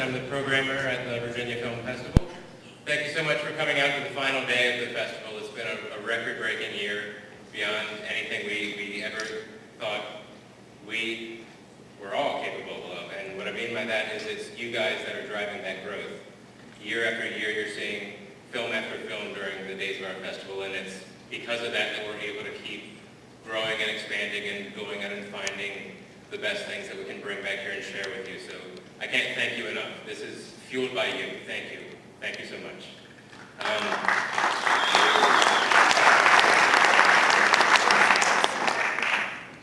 I'm the programmer at the Virginia Film Festival. Thank you so much for coming out to the final day of the festival. It's been a record-breaking year, beyond anything we ever thought we were all capable of. And what I mean by that is it's you guys that are driving that growth. Year after year, you're seeing film after film during the days of our festival, and it's because of that that we're able to keep growing and expanding and going out and finding the best things that we can bring back here and share with you. So I can't thank you enough. This is fueled by you. Thank you. Thank you so much.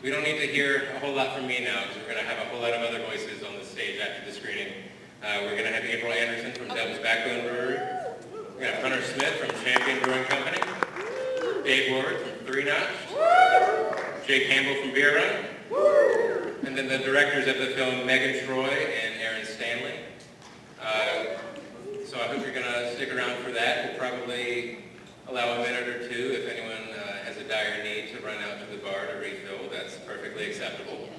We don't need to hear a whole lot from me now because we're going to have a whole lot of other voices on the stage after the screening. We're going to have April Anderson from Devil's Backbone Brewery. We're going to have Hunter Smith from Champion Brewing Company. Dave Warwick from Three Notch. Jay Campbell from Beer Run. And then the directors of the film, Megan Troy and Aaron Stanley. So I hope you're going to stick around for that. We'll probably allow a minute or two if anyone has a dire need to run out to the bar to refill. That's perfectly acceptable.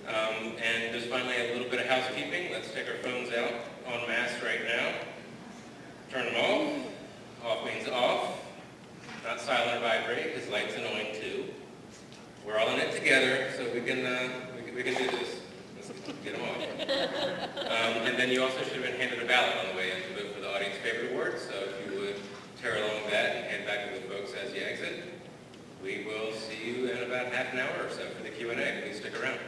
And just finally, a little bit of housekeeping. Let's take our phones out en masse right now. Turn them off. Off means off. Not silent or vibrate, because light's annoying too. We're all in it together, so we can do this. Let's get them off. And then you also should have been handed a ballot on the way in to vote for the audience favorite award. So if you would tear along with that and hand back to the folks as you exit. We will see you in about half an hour or so for the Q&A. Please stick around.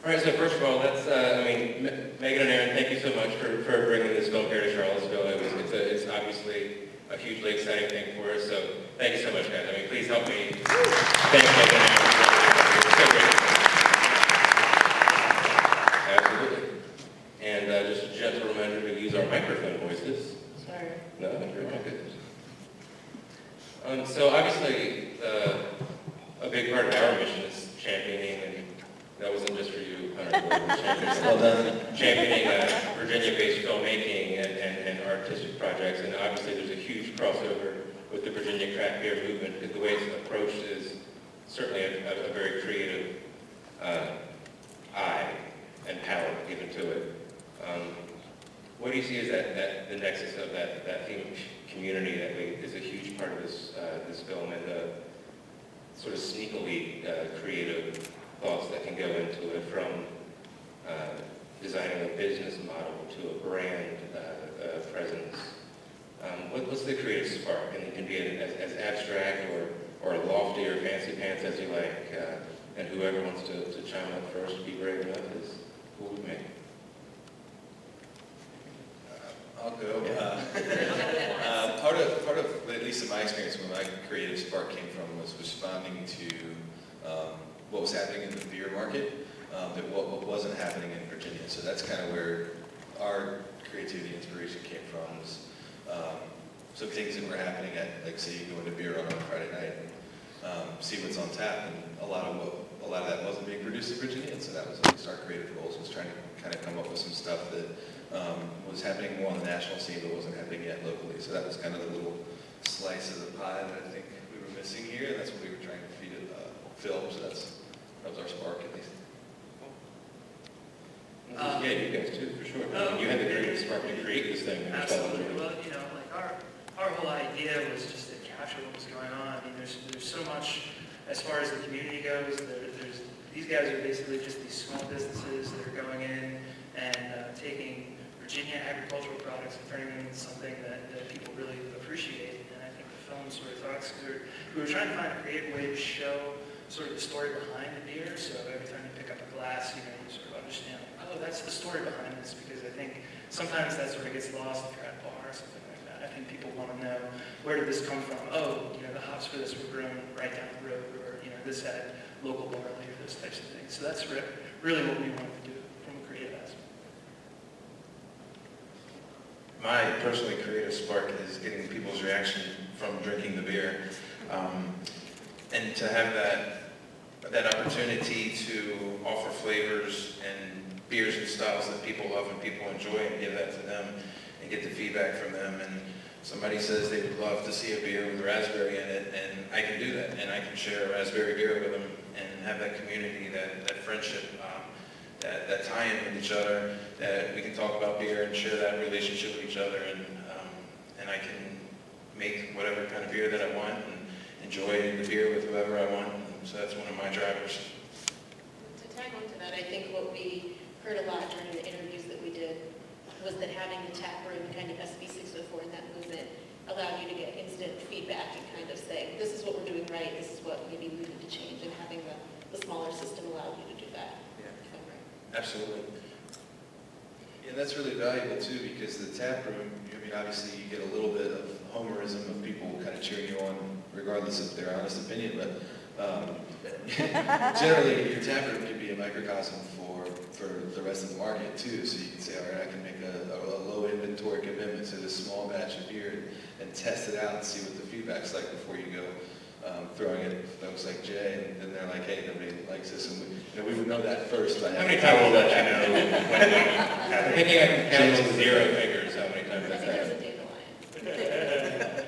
All right, so first of all, let's, Megan and Aaron, thank you so much for bringing this film here to Charlottesville. It's obviously a hugely exciting thing for us, so thank you so much, guys. Please help me thank Megan and Aaron. It's so great. Absolutely. And just a gentle reminder to use our microphone voices. Sorry. No, you're my goodness. So obviously, a big part of our mission is championing, and that wasn't just for you, Hunter. Well done. Championing Virginia-based filmmaking and artistic projects, and obviously there's a huge crossover with the Virginia craft beer movement, because the way it's approached is certainly a very creative eye and power given to it. What do you see as the nexus of that theme community that is a huge part of this film, and the sort of sneakily creative thoughts that can go into it, from designing a business model to a brand presence? What's the creative spark? And it can be as abstract or lofty or fancy pants as you like. And whoever wants to chime up first, be brave enough, is cool with me. I'll go. Part of, at least in my experience, where my creative spark came from was responding to what was happening in the beer market, that what wasn't happening in Virginia. So that's kind of where our creativity inspiration came from, was some things that were happening at, like, say you go into Beer on Friday night and see what's on tap, and a lot of that wasn't being produced in Virginia, and so that was at least our creative goals, was trying to kind of come up with some stuff that was happening more on the national scene but wasn't happening yet locally. So that was kind of the little slice of the pie that I think we were missing here, and that's what we were trying to feed it film. So that was our spark, at least. Yeah, you guys too, for sure. You had the creative spark to create this thing. Absolutely. Well, our whole idea was just to capture what was going on. There's so much as far as the community goes. These guys are basically just these small businesses that are going in and taking Virginia agricultural products and turning them into something that people really appreciate. And I think the film sort of talks, we were trying to find a creative way to show sort of the story behind the beer. So every time you pick up a glass, you sort of understand, oh, that's the story behind this, because I think sometimes that sort of gets lost if you're at a bar or something like that. I think people want to know, where did this come from? Oh, the hops for this were grown right down the road, or this had local barley, or those types of things. So that's really what we wanted to do from a creative aspect. My personally creative spark is getting people's reaction from drinking the beer, and to have that opportunity to offer flavors and beers and styles that people love and people enjoy, and give that to them and get the feedback from them. And somebody says they would love to see a beer with raspberry in it, and I can do that, and I can share a raspberry beer with them and have that community, that friendship, that tie-in with each other, that we can talk about beer and share that relationship with each other, and I can make whatever kind of beer that I want and enjoy the beer with whoever I want. So that's one of my drivers. To tag on to that, I think what we heard a lot during the interviews that we did was that having the tap room, kind of SB 604 in that movement, allowed you to get instant feedback and kind of say, this is what we're doing right, this is what maybe we need to change, and having the smaller system allowed you to do that. Yeah. If I'm right. Absolutely. And that's really valuable too, because the tap room, I mean, obviously you get a little bit of homerism of people kind of cheering you on, regardless of their honest opinion, but generally your tap room can be a microcosm for the rest of the market too. So you can say, all right, I can make a low inventory commitment to this small batch of beer and test it out and see what the feedback's like before you go throwing it at folks like Jay, and then they're like, hey, nobody likes this, and we would know that first. By How many times will that you know? I'm thinking I can count to 0 figures, how many times I that's think there's happened. a dandelion.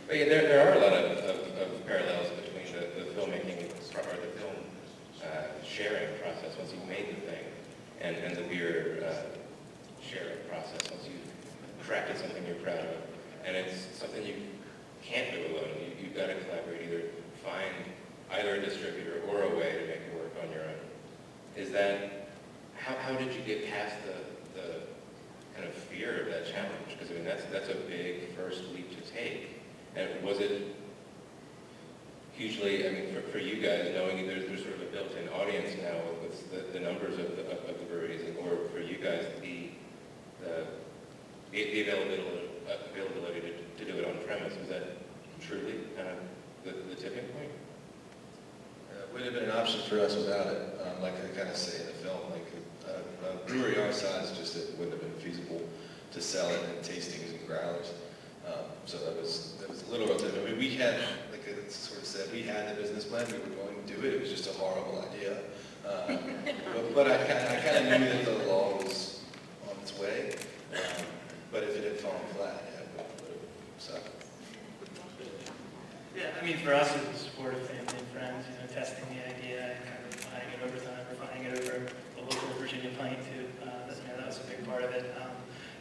But yeah, there are a lot of parallels between the filmmaking, or the film sharing process once you've made the thing, and the beer sharing process once you've crafted something you're proud of. And it's something you can't do alone. You've got to collaborate, either find either a distributor or a way to make it work on your own. Is that, how did you get past the kind of fear of that challenge? Because I mean, that's a big first leap to take. And was it hugely, I mean, for you guys, knowing there's sort of a built-in audience now with the numbers of the breweries, or for you guys, the availability to do it on premise, was that truly kind of the tipping point? It wouldn't have been an option for us without it. Like I kind of say in the film, like a brewery our size, just it wouldn't have been feasible to sell it in tastings and growlers. So that was a little relative. I mean, we had, like I sort of said, we had the business plan. We were going to do it. It was just a horrible idea. But I kind of knew that the law was on its way. But if it had fallen flat, yeah, it would have sucked. Yeah, I mean, for us, it was support of family and friends, you know, testing the idea and kind of refining it over time, refining it over the local Virginia pint too. That was a big part of it.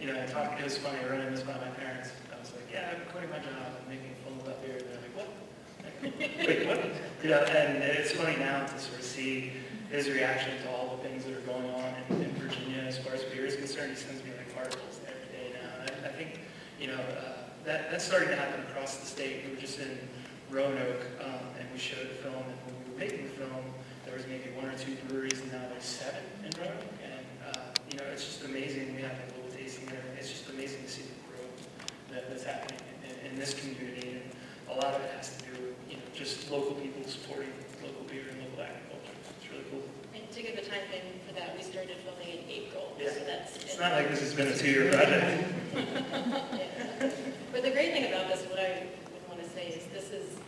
You know, it was funny, running this by my parents. I was like, yeah, I'm quitting my job, I'm making a film about beer. And they're like, what? Wait, what? You know, and it's funny now to sort of see his reaction to all the things that are going on in Virginia as far as beer is concerned. He sends me like articles every day now. And I think, you know, that's starting to happen across the state. We were just in Roanoke, and we showed the film, and when we were making the film, there was maybe 1 or 2 breweries, and now there's 7 in Roanoke. And, you know, it's just amazing. We have a little tasting there. It's just amazing to see the growth that's happening in this community. And a lot of it has to do with, you know, just local people supporting local beer and local agriculture. It's really cool. And to give a time frame for that, we started filming in April. Yeah. So that's It's not like this has been a 2-year project. Yeah. But the great thing about this, what I would want to say is this is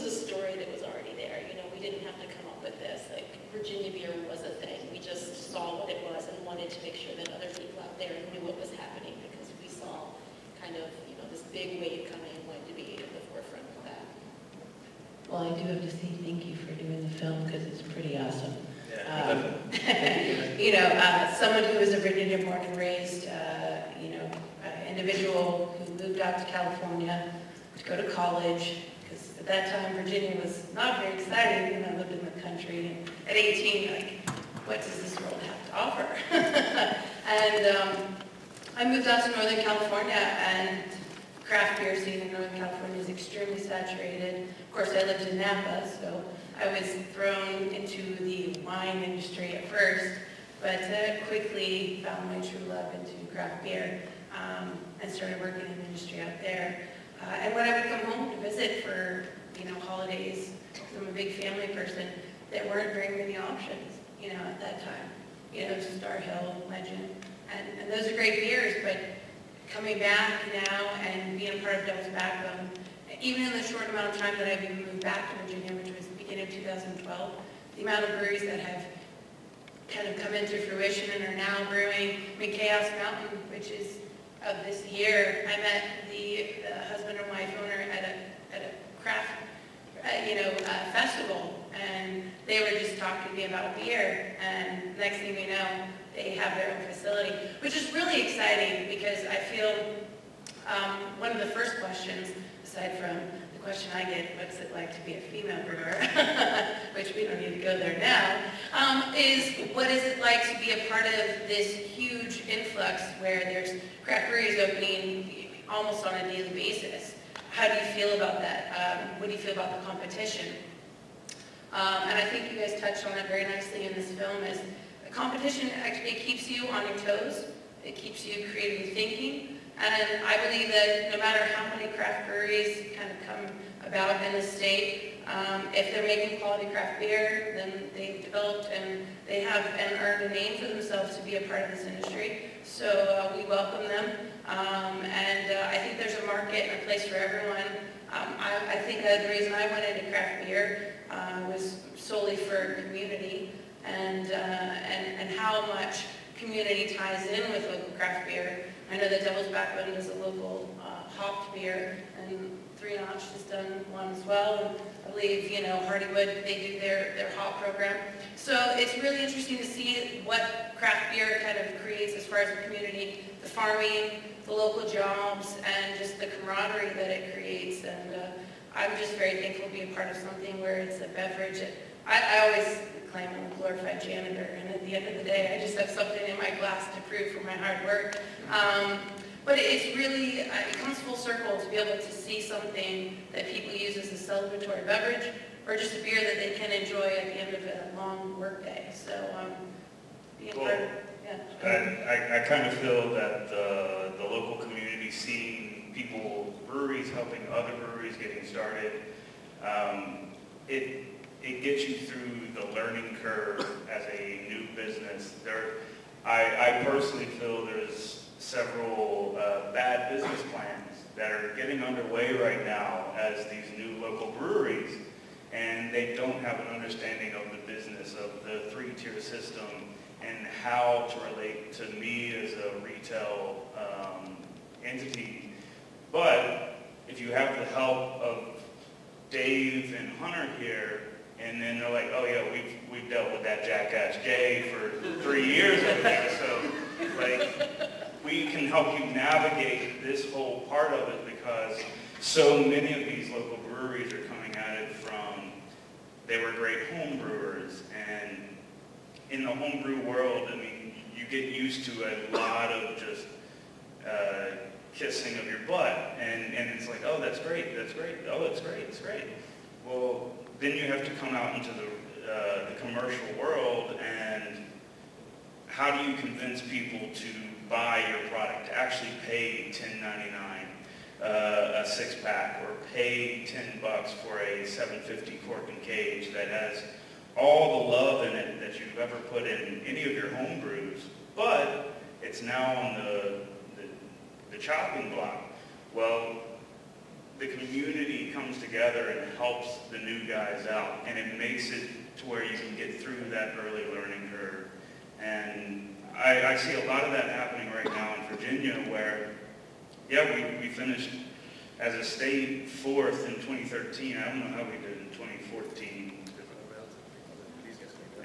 a story that was already there. You know, we didn't have to come up with this. Like, Virginia beer was a thing. We just saw what it was and wanted to make sure that other people out there knew what was happening, because we saw kind of, you know, this big wave coming and wanted to be at the forefront of that. Well, I do have to say thank you for doing the film, because it's pretty awesome. Yeah, You know, someone who is a Virginia born and raised, you know, individual who moved out to California to go to college, because at that time Virginia was not very exciting, and I lived in the country. And at 18, you're like, what does this world have to offer? And I moved out to Northern California, and craft beer scene in Northern California is extremely saturated. Of course, I lived in Napa, so I was thrown into the wine industry at first, but quickly found my true love into craft beer, and started working in the industry out there. And when I would come home to visit for, you know, holidays, 'cause I'm a big family person, there weren't very many options, you know, at that time. You know, Star Hill, Legend, and those are great beers, but coming back now and being a part of Devil's Backbone, even in the short amount of time that I've even moved back to Virginia, which was the beginning of 2012, the amount of breweries that have kind of come into fruition and are now brewing. I mean, Chaos Mountain, which is of this year, I met the husband and wife owner at a craft, festival, and they were just talking to me about beer, and next thing we know, they have their own facility, which is really exciting because I feel one of the first questions, aside from the question I get, what's it like to be a female brewer, which we don't need to go there now, is what is it like to be a part of this huge influx where there's craft breweries opening almost on a daily basis? How do you feel about that? What do you feel about the competition? And I think you guys touched on it very nicely in this film, is the competition actually keeps you on your toes. It keeps you creatively thinking. And I believe that no matter how many craft breweries kind of come about in the state, if they're making quality craft beer, then they've developed and they have and earned a name for themselves to be a part of this industry. So we welcome them. And I think there's a market and a place for everyone. I think the reason I went into craft beer was solely for community and how much community ties in with local craft beer. I know that Devil's Backbone is a local hopped beer, and Three Notch has done one as well. And I believe, Hardywood, they do their hop program. So it's really interesting to see what craft beer kind of creates as far as the community, the farming, the local jobs, and just the camaraderie that it creates. And I'm just very thankful to be a part of something where it's a beverage. I always claim I'm a glorified janitor, and at the end of the day, I just have something in my glass to prove for my hard work. But it's really, it comes full circle to be able to see something that people use as a celebratory beverage, or just a beer that they can enjoy at the end of a long work day. So, being part of, I kind of feel that the local community, seeing people, breweries helping other breweries getting started, it gets you through the learning curve as a new business. I personally feel there's several bad business plans that are getting underway right now as these new local breweries, and they don't have an understanding of the business of the three-tier system and how to relate to me as a retail entity. But if you have the help of Dave and Hunter here, and then they're like, oh yeah, we've dealt with that jackass Jay for 3 years over there, so we can help you navigate this whole part of it, because so many of these local breweries are coming at it from, they were great home brewers, and in the homebrew world, I mean, you get used to a lot of just kissing of your butt, and it's like, oh, that's great, oh, it's great. Well, then you have to come out into the commercial world, and how do you convince people to buy your product, to actually pay $10.99 a six-pack, or pay $10 for a $7.50 cork and cage that has all the love in it that you've ever put in any of your home brews, but it's now on the chopping block? Well, the community comes together and helps the new guys out, and it makes it to where you can get through that early learning curve. And I see a lot of that happening right now in Virginia, where, yeah, we finished as a state 4th in 2013. I don't know how we did in 2014.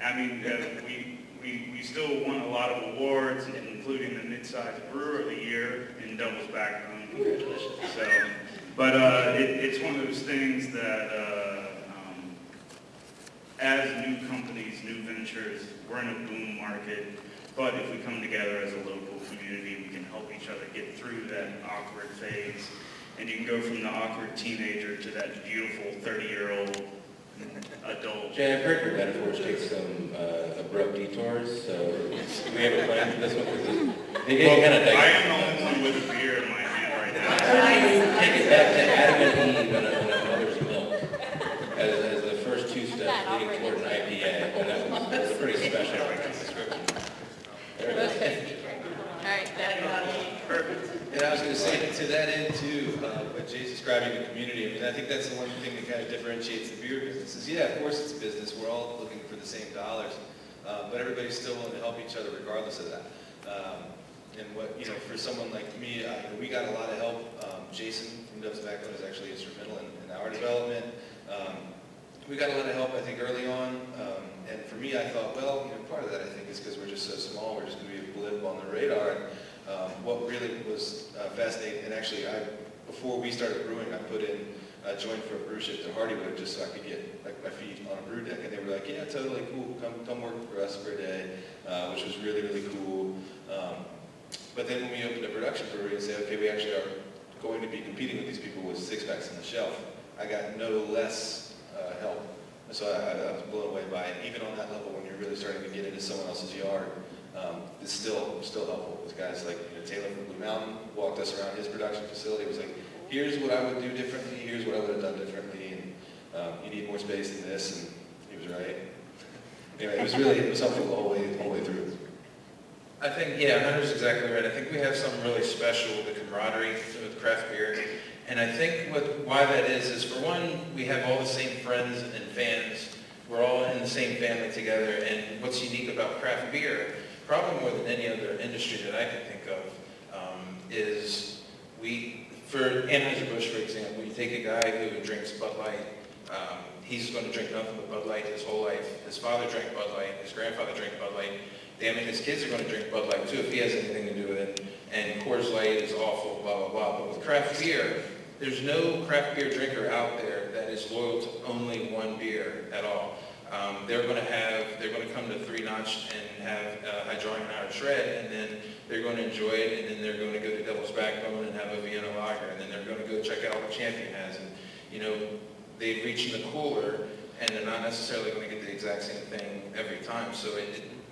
I mean, we still won a lot of awards, including the Mid-Size Brewer of the Year in Devil's Backbone. Congratulations. So, but it's one of those things that as new companies, new ventures, we're in a boom market, but if we come together as a local community, we can help each other get through that awkward phase, and you can go from the awkward teenager to that beautiful 30-year-old adult. Jay, I've heard your metaphors take some abrupt detours, so do we have a plan for this one? They get kind of I am the only one with a beer in my hand right now. Take it back to Adam and Eve and a mother's milk as the first two steps leading toward an IPA, and that was a pretty special description. There it is. All right, Perfect. And I was going to say, to that end too, what Jay's describing the community, I mean, I think that's the one thing that kind of differentiates the beer business is, yeah, of course it's a business, we're all looking for the same dollars, but everybody's still willing to help each other regardless of that. And what, for someone like me, we got a lot of help. Jason from Dove's background is actually instrumental in our development. We got a lot of help, I think, early on. And for me, I thought, well, part of that, I think, is because we're just so small. We're just going to be a blip on the radar. And what really was fascinating, and actually, before we started brewing, I put in a joint for a brew ship to Hardywood just so I could get my feet on a brew deck. And they were like, yeah, totally cool. Come work for us for a day, which was really, really cool. But then when we opened a production brewery and said, okay, we actually are going to be competing with these people with six-packs on the shelf, I got no less help. So I was blown away by it. Even on that level, when you're really starting to get into someone else's yard, it's still helpful. With guys like Taylor from Blue Mountain walked us around his production facility. It was like, here's what I would do differently. Here's what I would have done differently. And you need more space than this. And he was right. Anyway, it was helpful the whole way through. I think, Hunter's exactly right. I think we have something really special with the camaraderie with craft beer. And I think why that is for one, we have all the same friends and fans. We're all in the same family together. And what's unique about craft beer, probably more than any other industry that I can think of, is for Anheuser-Busch, for example, you take a guy who drinks Bud Light, he's going to drink nothing but Bud Light his whole life. His father drank Bud Light, his grandfather drank Bud Light. Damn it, his kids are going to drink Bud Light too if he has anything to do with it. And Coors Light is awful, blah, blah, blah. But with craft beer, there's no craft beer drinker out there that is loyal to only one beer at all. They're going to come to Three Notch and have Hydronium Hour Shred, and then they're going to enjoy it, and then they're going to go to Devil's Backbone and have a Vienna Lager, and then they're going to go check out what Champion has. And, they reach in the cooler, and they're not necessarily going to get the exact same thing every time. So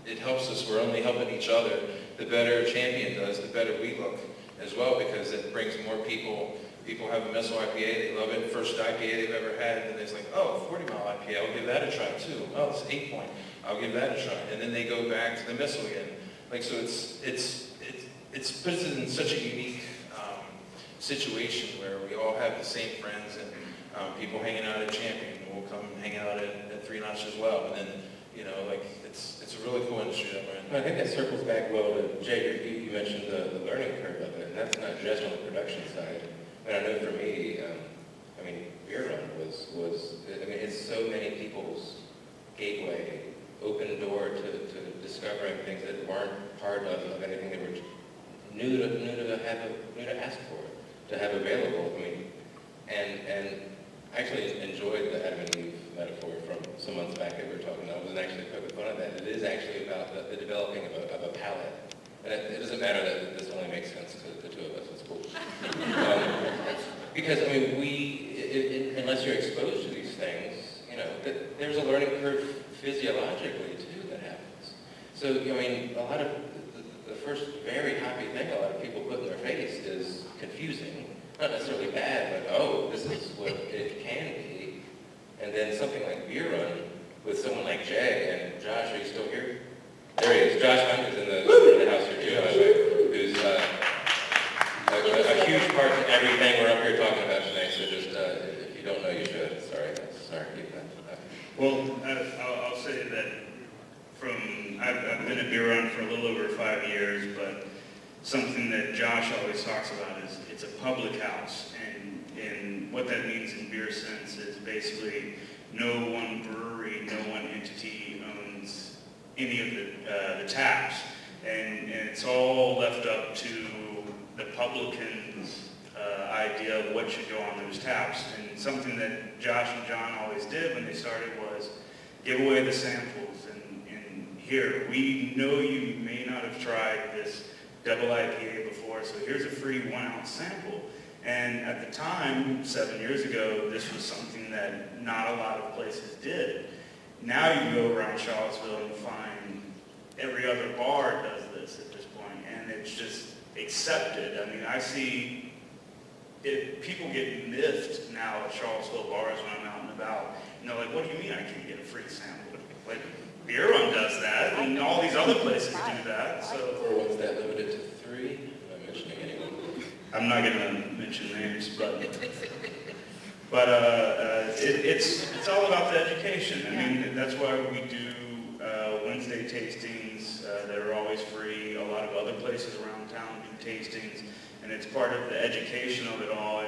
it helps us. We're only helping each other. The better Champion does, the better we look as well, because it brings more people. People have a Missile IPA, they love it, first IPA they've ever had, and then it's like, oh, 40 Mile IPA, I'll give that a try too. Oh, it's 8 Point, I'll give that a try. And then they go back to the Missile again. So it puts us in such a unique situation where we all have the same friends, and people hanging out at Champion will come hang out at Three Notch as well. And then, it's a really cool industry that we're in. I think that circles back well to Jay. You mentioned the learning curve of it, and that's not just on the production side. I know for me, Beer Run was it's so many people's gateway, open door to discovering things that weren't part of anything that were new to ask for, to have available. And I actually enjoyed the Adam and Eve metaphor from some months back that we were talking about. I wasn't actually poking fun of that. It is actually about the developing of a palate. And it doesn't matter that this only makes sense to the two of us. It's cool. Because unless you're exposed to these things, there's a learning curve physiologically too that happens. So a lot of the first very happy thing a lot of people put in their face is confusing, not necessarily bad, but oh, this is what it can be. And then something like Beer Run with someone like Jay and Josh. Are you still here? There he is. Josh Hunt is in the house here too, by the way, who's a huge part to everything we're up here talking about today. So just if you don't know, you should. Sorry. Well, I'll say that I've been at Beer Run for a little over 5 years, but something that Josh always talks about is it's a public house, and what that means in beer sense is basically no one brewery, no one entity owns any of the taps, and it's all left up to the publican's idea of what should go on those taps. And something that Josh and John always did when they started was give away the samples. And here, we know you may not have tried this double IPA before, so here's a free 1 ounce sample. And at the time, 7 years ago, this was something that not a lot of places did. Now you go around Charlottesville and you find every other bar does this at this point, and it's just accepted. I see people get miffed now at Charlottesville bars when I'm out and about. And they're like, what do you mean I can't get a free sample? Like, Beer Run does that, and all these other places do that. So, or was that limited to 3? I'm not mentioning anyone. I'm not going to mention names, but it's all about the education. That's why we do Wednesday tastings that are always free. A lot of other places around town do tastings, and it's part of the education of it all.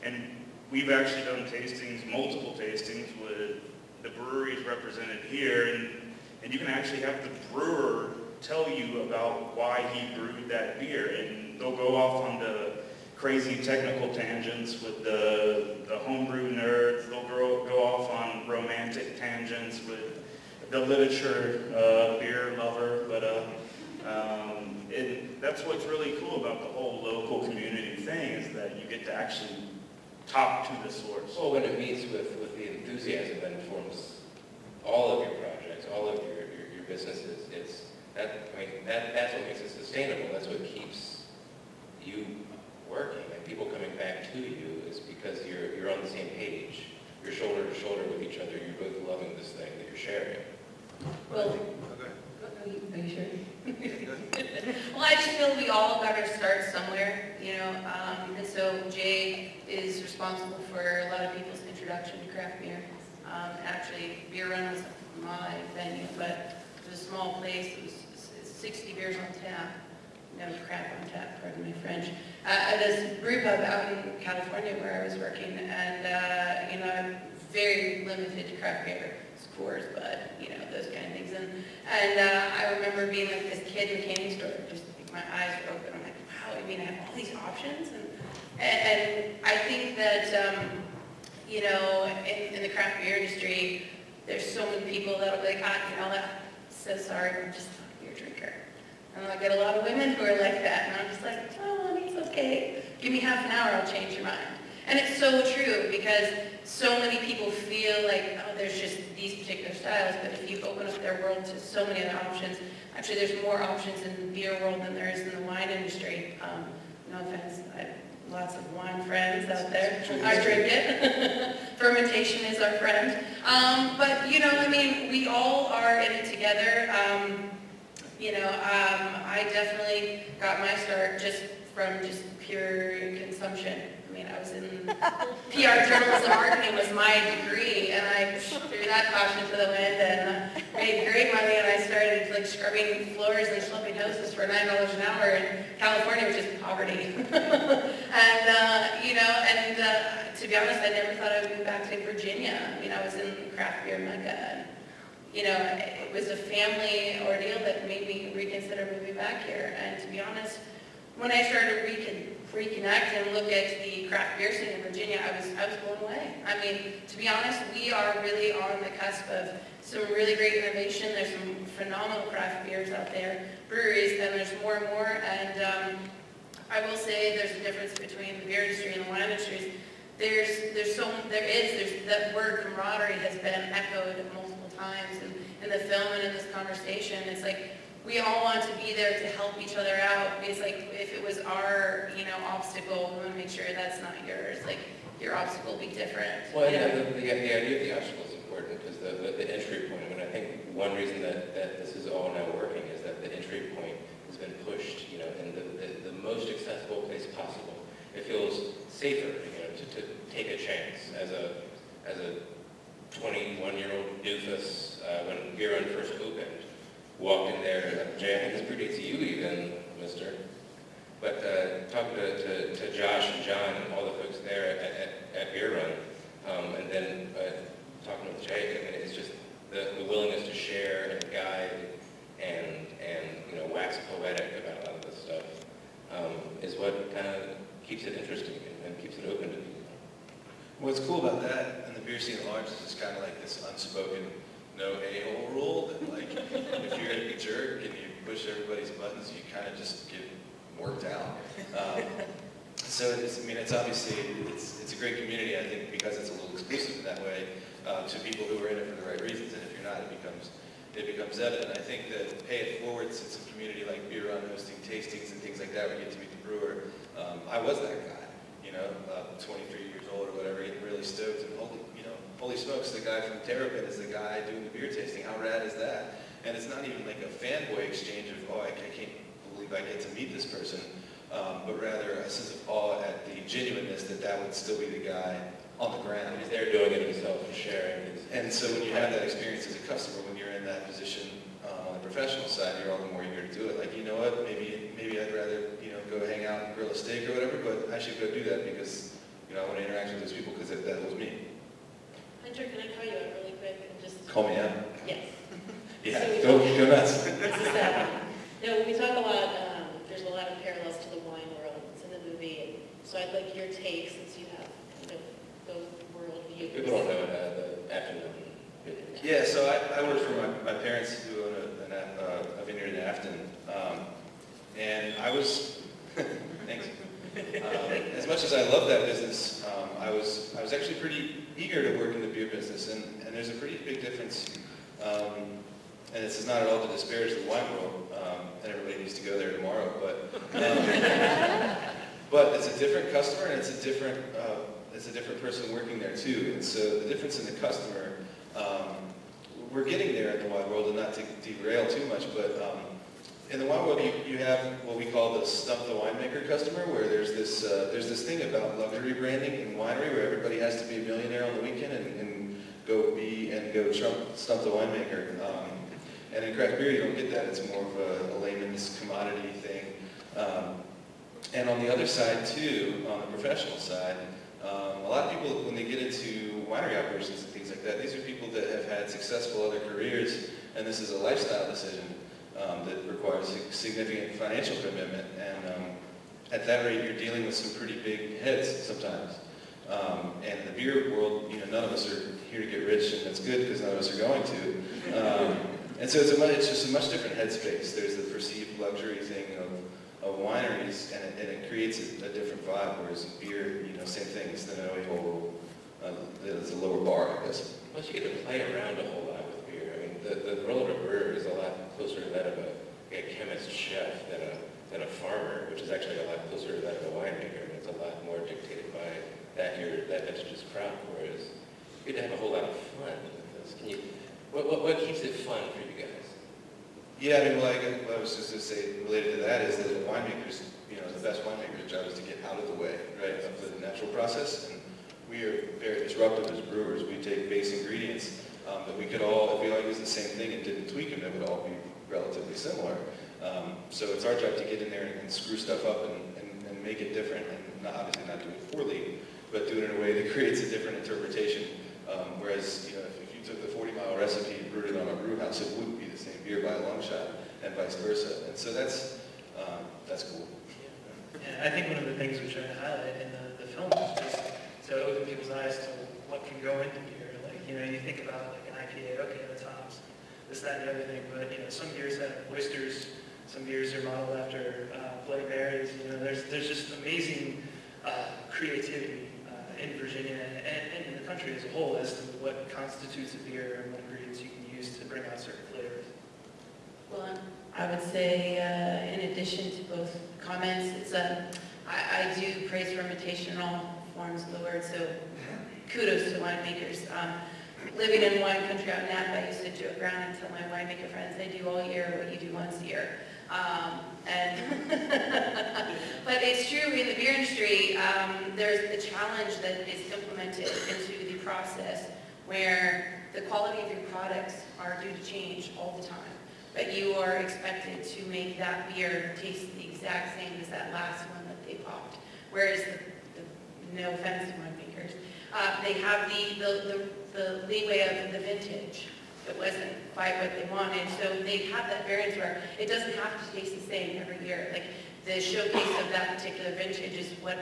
And we've actually done tastings, multiple tastings, with the breweries represented here, and you can actually have the brewer tell you about why he brewed that beer, and they'll go off on the crazy technical tangents with the homebrew nerds. They'll go off on romantic tangents with the literature beer lover, but that's what's really cool about the whole local community thing, is that you get to actually talk to the source. Well, when it meets with the enthusiasm that informs all of your projects, all of your businesses, that's what makes it sustainable. That's what keeps you working, and people coming back to you is because you're on the same page. You're shoulder to shoulder with each other. You're both loving this thing that you're sharing. Well, are you sure? Well, I just feel we all got to start somewhere, you know, and so Jay is responsible for a lot of people's introduction to craft beer. Actually, Beer Run was my venue, but it was a small place. It was 60 beers on tap. No crap on tap, pardon my French. At this brew pub out in California where I was working, and, you know, I'm very limited to craft beer. Coors, but you know, those kind of things. And I remember being like this kid in a candy store, just like, my eyes were open. I'm like, wow, I mean, I have all these options. And I think that, you know, in the craft beer industry, there's so many people that'll be like, you know, I'm so sorry, I'm just not a beer drinker. And I get a lot of women who are like that, and I'm just like, oh, honey, it's okay. Give me half an hour, I'll change your mind. And it's so true, because so many people feel like, oh, there's just these particular styles, but if you open up their world to so many other options, actually there's more options in the beer world than there is in the wine industry. No offense, I have lots of wine friends out there. I drink it. Fermentation is our friend. But, you know, I mean, we all are in it together. You know, I definitely got my start just from just pure consumption. I mean, I was in PR journalism marketing was my degree, and I threw that caution to the wind and made great money, and I started like scrubbing floors and schlepping hoses for $9 an hour in California, which is poverty. And, you know, and to be honest, I never thought I would move back to Virginia. I mean, I was in craft beer mecca, and, you know, it was a family ordeal that made me reconsider moving back here. And to be honest, when I started to reconnect and look at the craft beer scene in Virginia, I was blown away. I mean, to be honest, we are really on the cusp of some really great innovation. There's some phenomenal craft beers out there, breweries, and there's more and more. And I will say there's a difference between the beer industry and the wine industry. There's that word camaraderie has been echoed multiple times in the film and in this conversation. It's like, we all want to be there to help each other out. It's like, if it was our, you know, obstacle, we want to make sure that's not yours. Like, your obstacle will be different. Well, yeah, the idea of the obstacle is important, because the entry point. I mean, I think one reason that this is all now working is that the entry point has been pushed, you know, in the most accessible place possible. It feels safer, you know, to take a chance as a 21-year-old doofus when Beer Run first opened. Walked in there, Jay, I think this predates you even, mister. But talking to Josh and John and all the folks there at Beer Run, and then talking with Jay, I mean, it's just the willingness to share and guide and you know, wax poetic about a lot of this stuff is what kind of keeps it interesting and keeps it open to people. What's cool about that and the beer scene at large is it's kind of like this unspoken no a-hole rule that, like, if you're a big jerk and you push everybody's buttons, you kind of just get worked out. So it's, I mean, it's obviously, it's a great community, I think, because it's a little exclusive in that way to people who are in it for the right reasons, and if you're not, it becomes evident. I think that pay it forward, since a community like Beer Run hosting tastings and things like that, where you get to meet the brewer. I was that guy, you know, 23 years old or whatever, getting really stoked, and holy smokes, the guy from Terrapin is the guy doing the beer tasting. How rad is that? And it's not even like a fanboy exchange of, oh, I can't believe I get to meet this person, but rather a sense of awe at the genuineness that would still be the guy on the ground. He's there doing it himself. yourself and sharing. And so when you have that experience as a customer, when you're in that position on the professional side, you're all the more eager to do it. Like, you know what, maybe I'd rather, go hang out and grill a steak or whatever, but I should go do that because, I want to interact with those people because that was me. Hunter, can I call you out really quick and just? Call me out. Yes. Yeah, So go nuts. This is happening. No, we talk a lot, there's a lot of parallels to the wine world. It's in the movie. And so I'd like your take, since you have kind of those world views. People don't know the afternoon. Yeah, so I worked for my parents who own a vineyard in Afton. And I was, thanks. As much as I love that business, I was actually pretty eager to work in the beer business, and there's a pretty big difference. And this is not at all to disparage the wine world, and everybody needs to go there tomorrow, but it's a different customer and it's a different person working there too. And so the difference in the customer, we're getting there in the wine world, and not to derail too much, but in the wine world, you have what we call the stump the winemaker customer, where there's this thing about luxury branding in winery, where everybody has to be a millionaire on the weekend and go stump the winemaker. And in craft beer, you don't get that. It's more of a layman's commodity thing. And on the other side too, on the professional side, a lot of people, when they get into winery operations and things like that, these are people that have had successful other careers, and this is a lifestyle decision that requires significant financial commitment. And at that rate, you're dealing with some pretty big heads sometimes. And in the beer world, none of us are here to get rich, and that's good because none of us are going to. And so it's just a much different headspace. There's the perceived luxury thing of wineries, and it creates a different vibe, whereas in beer, same thing. It's the it's a lower bar, I guess. Plus, you get to play around a whole lot with beer. I mean, the role of a brewer is a lot closer to that of a chemist chef than a farmer, which is actually a lot closer to that of a winemaker, and it's a lot more dictated by that vintage's crop, whereas you get to have a whole lot of fun with this. What keeps it fun for you guys? Yeah, I mean, what I was just going to say related to that is that winemakers, the best winemaker's job is to get out of the way, right, of the natural process. And we are very disruptive as brewers. We take base ingredients that we could all, if we all used the same thing and didn't tweak them, it would all be relatively similar. So it's our job to get in there and screw stuff up and make it different, and obviously not do it poorly, but do it in a way that creates a different interpretation. Whereas, if you took the 40-mile recipe and brewed it on a brew house, it wouldn't be the same beer by a long shot, and vice versa. And so that's cool. Yeah, I think one of the things we try to highlight in the film is just to open people's eyes to what can go into beer. Like, you think about like an IPA, okay, that's hops, this, that, and everything, but some beers have oysters, some beers are modeled after bloody berries. There's just amazing creativity in Virginia and in the country as a whole as to what constitutes a beer and what ingredients you can use to bring out certain flavors. Well, I would say, in addition to both comments, it's I do praise fermentational forms of the word, so kudos to winemakers. Living in wine country out in Napa, I used to joke around and tell my winemaker friends, I do all year what you do once a year. But it's true in the beer industry, there's a challenge that is implemented into the process where the quality of your products are due to change all the time. But you are expected to make that beer taste the exact same as that last one that they popped. Whereas, no offense to winemakers, they have the leeway of the vintage. It wasn't quite what they wanted, so they have that variance where it doesn't have to taste the same every year. Like the showcase of that particular vintage is what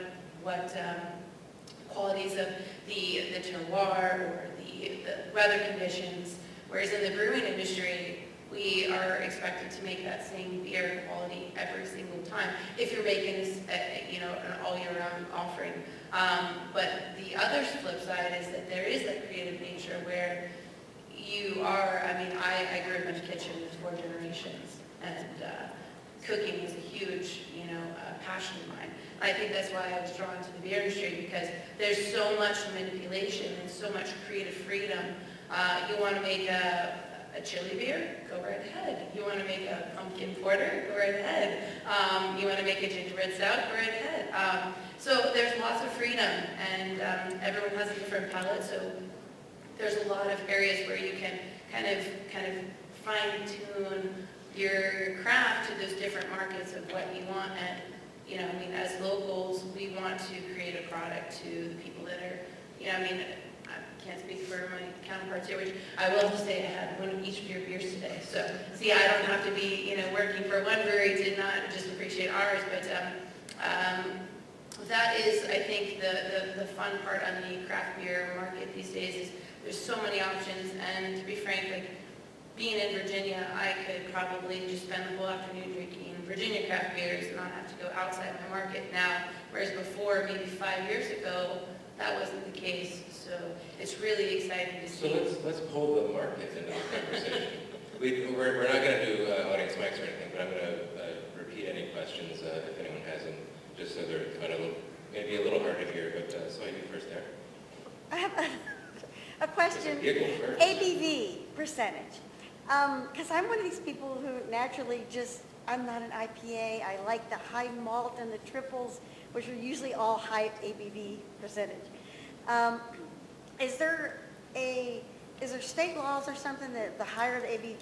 qualities of the terroir or the weather conditions. Whereas in the brewing industry, we are expected to make that same beer quality every single time if you're making this, an all-year-round offering. But the other flip side is that there is that creative nature where you are, I grew up in a kitchen with 4 generations, and cooking was a huge, passion of mine. I think that's why I was drawn to the beer industry, because there's so much manipulation and so much creative freedom. You want to make a chili beer? Go right ahead. You want to make a pumpkin porter? Go right ahead. You want to make a gingerbread stout? Go right ahead. So there's lots of freedom, and everyone has a different palate, so there's a lot of areas where you can kind of fine tune your craft to those different markets of what you want. And, you know, I mean, as locals, we want to create a product to the people that are, you know, I mean, I can't speak for my counterparts here, which I will have to say I had one of each of your beers today. So, see, I don't have to be, you know, working for one brewery to not just appreciate ours, but that is, I think, the fun part on the craft beer market these days is there's so many options, and to be frank, like, being in Virginia, I could probably just spend the whole afternoon drinking Virginia craft beers and not have to go outside my market now, whereas before, maybe 5 years ago, that wasn't the case. So it's really exciting to So see. let's pull the market into the conversation. We're not going to do audience mics or anything, but I'm going to repeat any questions if anyone has them, just so they're kind of maybe a little hard to hear, but so I do first there. I have a question. Giggle first. ABV percentage. Because I'm one of these people who naturally just, I'm not an IPA. I like the high malt and the triples, which are usually all high ABV percentage. Is there state laws or something that the higher the ABV,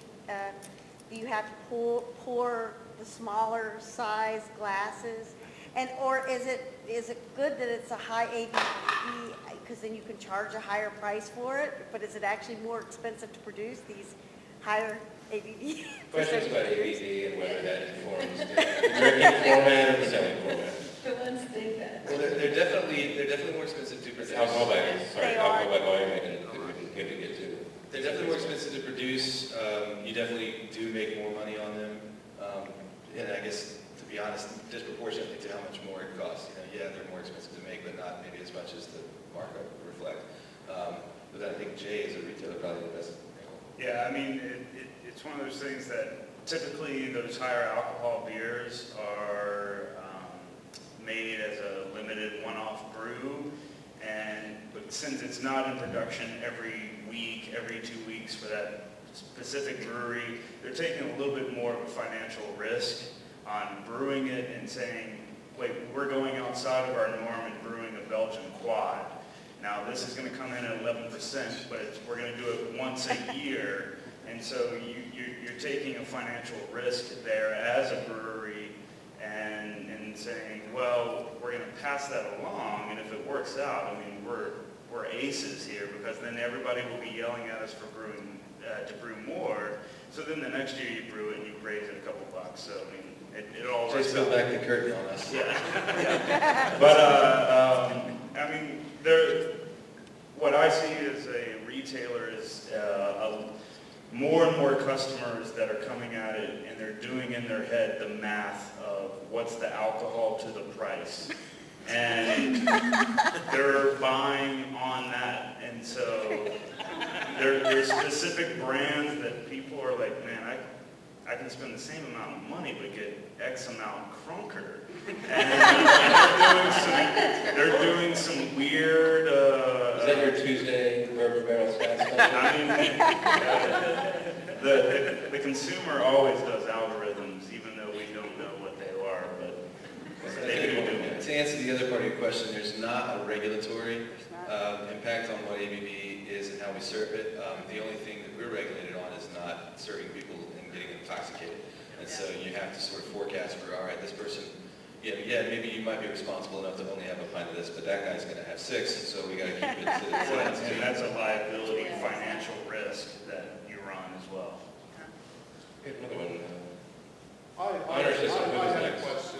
you have to pour the smaller size glasses? And or is it good that it's a high ABV because then you can charge a higher price for it? But is it actually more expensive to produce these higher ABV? Questions about ABV and whether that informs the drinking format or the selling format. The ones think that. Well, they're definitely more expensive to produce. Alcohol by volume, we can get to. They're definitely more expensive to produce. You definitely do make more money on them. And I guess, to be honest, disproportionately to how much more it costs. You know, yeah, they're more expensive to make, but not maybe as much as the markup would reflect. But I think Jay, as a retailer, probably the best. Yeah, I mean, it's one of those things that typically those higher alcohol beers are made as a limited one-off brew, but since it's not in production every week, every 2 weeks for that specific brewery, they're taking a little bit more of a financial risk on brewing it and saying, wait, we're going outside of our norm and brewing a Belgian quad. Now, this is going to come in at 11%, but we're going to do it once a year, and so you're taking a financial risk there as a brewery and saying, well, we're going to pass that along, and if it works out, I mean, we're aces here, because then everybody will be yelling at us for brewing to brew more. So then the next year you brew it and you raise it a couple bucks. So I mean, it all works Just pull out. back the curtain on us. Yeah. But I mean, what I see as a retailer is more and more customers that are coming at it, and they're doing in their head the math of what's the alcohol to the price. And they're buying on that. And so there's specific brands that people are like, man, I can spend the same amount of money but get X amount crunker. And they're doing some weird... Is that your Tuesday Bourbon Barrel Stats? I mean, the consumer always does algorithms, even though we don't know what they are, but they do do it. To answer the other part of your question, there's not a regulatory impact on what ABV is and how we serve it. The only thing that we're regulated on is not serving people and getting them intoxicated. And so you have to sort of forecast for, all right, this person, yeah, maybe you might be responsible enough to only have a pint of this, but that guy's going to have 6, so we got to keep it to And that's a liability financial risk that you run as well. We have another one. I Honor system, who was had a next? question.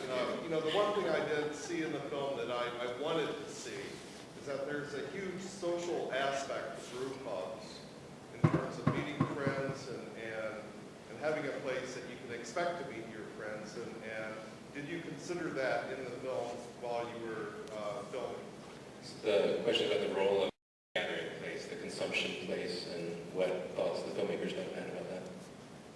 The one thing I did see in the film that I wanted to see is that there's a huge social aspect to brew pubs in terms of meeting friends and having a place that you can expect to meet your friends. And did you consider that in the film while you were filming? The question about the role of the gathering place, the consumption place, and what thoughts the filmmakers might have had about that.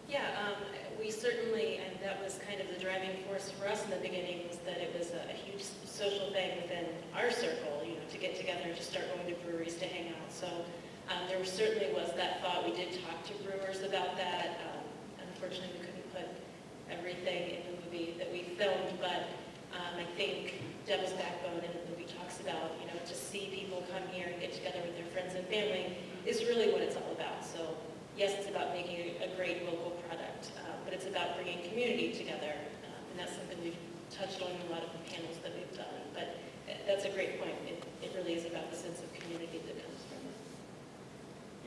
Yeah, we certainly, and that was kind of the driving force for us in the beginning, was that it was a huge social thing within our circle, to get together and to start going to breweries to hang out. So there certainly was that thought. We did talk to brewers about that. Unfortunately, we couldn't put everything in the movie that we filmed, but I think Devil's Backbone in the movie talks about, to see people come here and get together with their friends and family is really what it's all about. So yes, it's about making a great local product, but it's about bringing community together. And that's something we've touched on in a lot of the panels that we've done. But that's a great point. It really is about the sense of community that comes from it.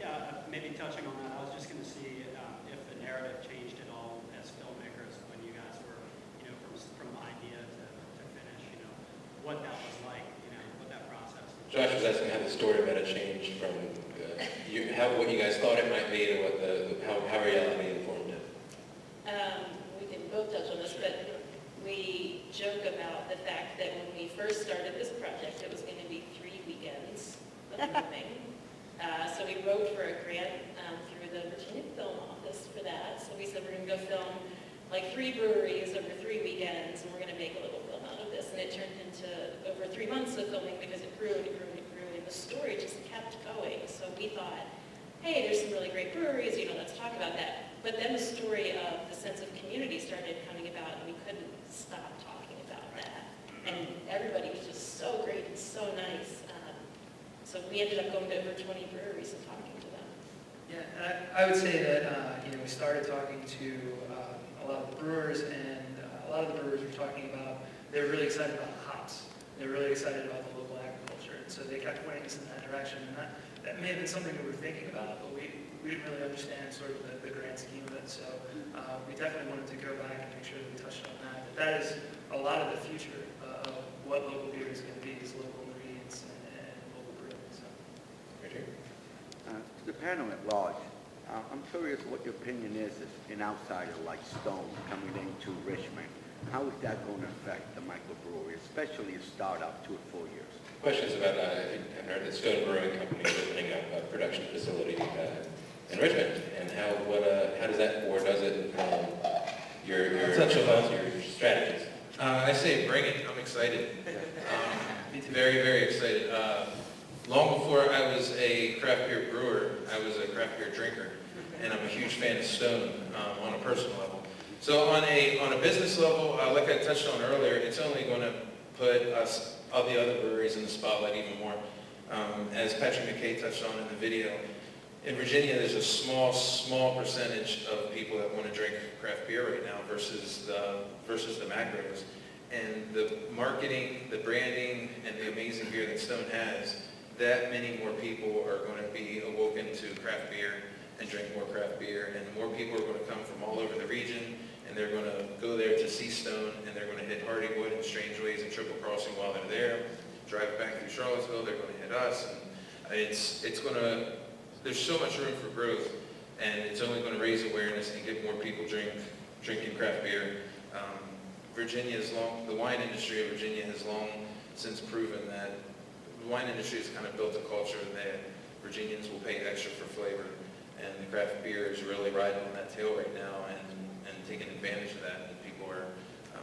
Yeah, maybe touching on that, I was just going to see if the narrative changed at all as filmmakers when you guys were, from idea to finish, what that was like, what that process was. Josh was asking how the story might have changed from what you guys thought it might be to how reality informed it. We can both touch on this, but we joke about the fact that when we first started this project, it was going to be 3 weekends of filming. So we wrote for a grant through the Virginia Film Office for that. So we said we're going to go film like 3 breweries over 3 weekends, and we're going to make a little film out of this. And it turned into over 3 months of filming because it grew and it grew and it grew, and the story just kept going. So we thought, hey, there's some really great breweries, let's talk about that. But then the story of the sense of community started coming about, and we couldn't stop talking about that. And everybody was just so great and so nice. So we ended up going to over 20 breweries and talking to them. Yeah, and I would say that, we started talking to a lot of the brewers, and a lot of the brewers were talking about, they're really excited about the hops. They're really excited about the local agriculture. And so they kept pointing us in that direction. And that may have been something we were thinking about, but we didn't really understand sort of the grand scheme of it. So we definitely wanted to go back and make sure that we touched on that. But that is a lot of the future of what local beer is going to be, is local ingredients and local brewing. So. To the panel at large, I'm curious what your opinion is as an outsider like Stone coming into Richmond. How is that going to affect the microbrewery, especially a startup 2 or 4 years? Questions about, I haven't heard that Stone Brewing Company is opening up a production facility in Richmond, and how does that, or does it inform your strategies? I say bring it. I'm excited. Very, very excited. Long before I was a craft beer brewer, I was a craft beer drinker, and I'm a huge fan of Stone on a personal level. So on a business level, like I touched on earlier, it's only going to put us, all the other breweries, in the spotlight even more. As Patrick McKay touched on in the video, in Virginia, there's a small percentage of people that want to drink craft beer right now versus the macros. And the marketing, the branding, and the amazing beer that Stone has, that many more people are going to be awoken to craft beer and drink more craft beer, and more people are going to come from all over the region, and they're going to go there to see Stone, and they're going to hit Hardywood and Strange Ways and Triple Crossing while they're there, drive back through Charlottesville, they're going to hit us, and it's going to, there's so much room for growth, and it's only going to raise awareness and get more people drinking craft beer. The wine industry of Virginia has long since proven that the wine industry has kind of built a culture that Virginians will pay extra for flavor, and the craft beer is really riding on that tail right now and taking advantage of that, and people are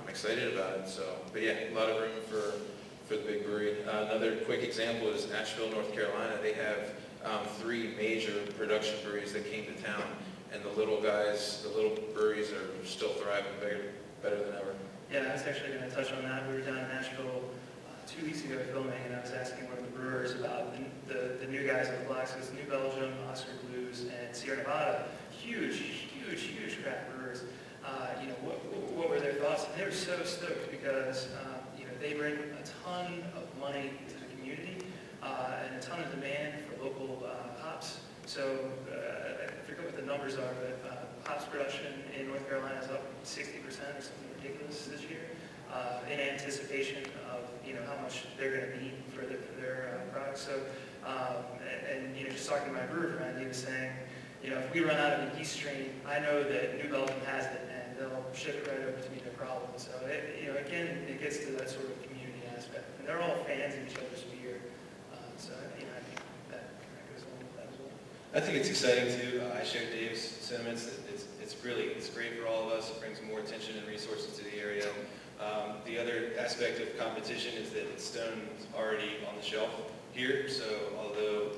excited about it. So, but yeah, a lot of room for the big brewery. Another quick example is Asheville, North Carolina. They have 3 major production breweries that came to town, and the little breweries are still thriving better than ever. Yeah, I was actually going to touch on that. We were down in Nashville 2 weeks ago filming, and I was asking one of the brewers about the new guys on the block. So it's New Belgium, Oscar Blues, and Sierra Nevada. Huge craft brewers. What were their thoughts? And they were so stoked because they bring a ton of money to the community and a ton of demand for local hops. So I forget what the numbers are, but hops production in North Carolina is up 60% or something ridiculous this year, in anticipation of how much they're going to need for their products. So just talking to my brewer friend, he was saying, if we run out of a yeast strain, I know that New Belgium has it, and they'll ship it right over to me, no problem. So again, it gets to that sort of community aspect, and they're all fans of each other's beer. So I think that kind of goes along with that as well. I think it's exciting too. I share Dave's sentiments. It's great for all of us. It brings more attention and resources to the area. The other aspect of competition is that Stone's already on the shelf here. So although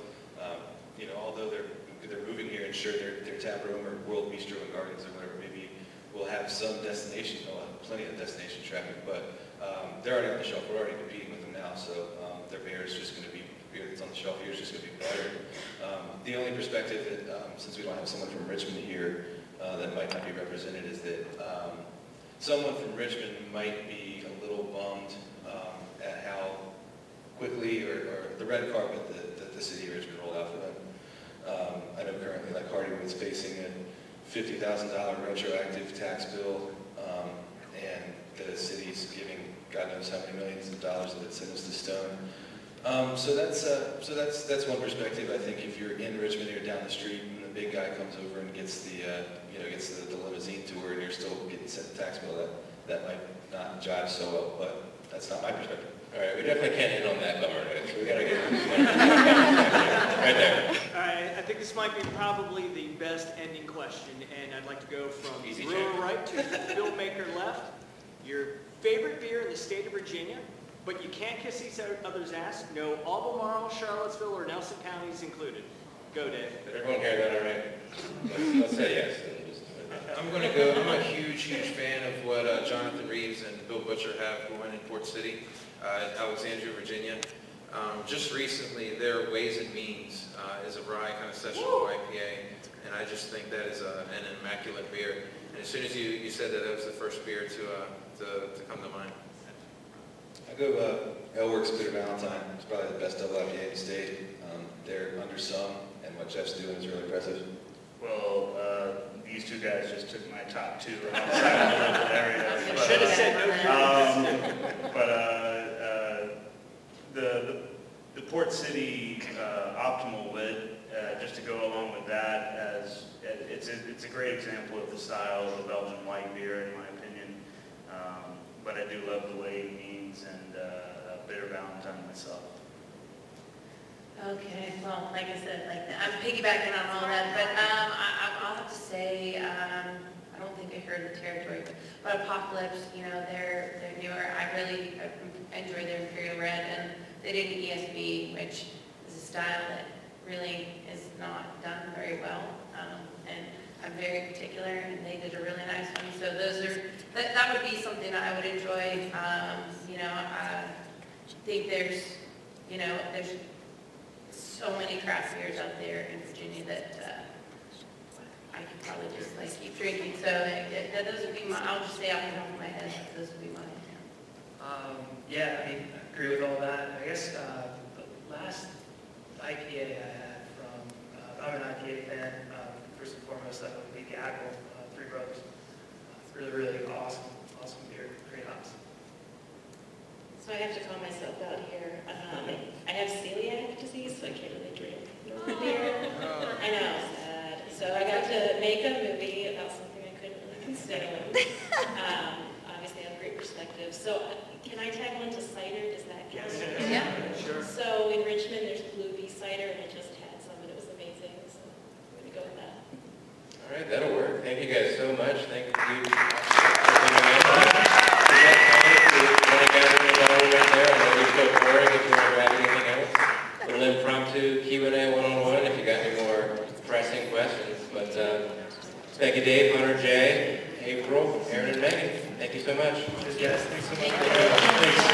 they're moving here, and sure their tap room or World Bistro and Gardens or whatever, maybe we'll have some destination. They'll have plenty of destination traffic, but they're already on the shelf. We're already competing with them now. So their beer is just going to be beer that's on the shelf here is just going to be better. The only perspective that, since we don't have someone from Richmond here, that might not be represented is that someone from Richmond might be a little bummed at how quickly or the red carpet that the city of Richmond rolled out for them. I know currently like Hardywood's facing a $50,000 retroactive tax bill, and the city's giving God knows how many millions of dollars of it sent us to stone. So that's one perspective. I think if you're in Richmond, you're down the street, and the big guy comes over and gets the the limousine tour, and you're still getting sent the tax bill, that might not jive so well. But that's not my perspective. All right, we definitely can't end on that bummer note, so we gotta get right there. All right, I think this might be probably the best ending question, and I'd like to go from Easy brewer check. right to filmmaker left. Your favorite beer in the state of Virginia, but you can't kiss each other's ass. No Albemarle, Charlottesville, or Nelson counties included. Go, Dave. Did everyone hear that all right? Let's say yes. And just- I'm going to go, I'm a huge fan of what Jonathan Reeves and Bill Butcher have going in Port City, Alexandria, Virginia. Just recently, their Ways and Means is a rye kind of sessionable IPA, and I just think that is an immaculate beer. And as soon as you said that, that was the first beer to come to mind. I go Elworks Bitter Valentine. It's probably the best double IPA in the state. They're undersung, and what Jeff's doing is really impressive. Well, these two guys just took my top two outside of the local area. I should have said no. But the Port City Optimal Lid, just to go along with that, as it's a great example of the style of a Belgian white beer, in my opinion. But I do love the way it means and Bitter Valentine myself. Okay, well, like I said, I'm piggybacking on all that, but I'll have to say, I don't think I heard the territory, but Apocalypse, they're newer. I really enjoy their Imperial Red, and they did an ESB, which is a style that really is not done very well, and I'm very particular, and they did a really nice one. So that would be something I would enjoy. I think there's so many craft beers out there in Virginia that I could probably just keep drinking. So those would be I'll just say off the top of my head, those would be mine. Yeah, I mean, I agree with all that. I guess the last IPA I had from, I'm an IPA fan, first and foremost, that would be the Apple, Three Brothers. Really, really awesome beer, great hops. So I have to call myself out here. I have celiac disease, so I can't really drink normal beer. I know, sad. So I got to make a movie about something I couldn't really stand. Obviously, I have great perspective. So can I tag on to cider? Does that count? Yeah. Sure. So in Richmond, there's Blue Bee cider, and I just had some, and it was amazing. So I'm going to go with that. All right, that'll work. Thank you guys so much. Thank you. A little impromptu Q&A one-on-one if you got any more pressing questions. But thank you, Dave, Hunter, Jay, April, Aaron, and Megan. Thank you so much. Yes, thanks so much. Thanks.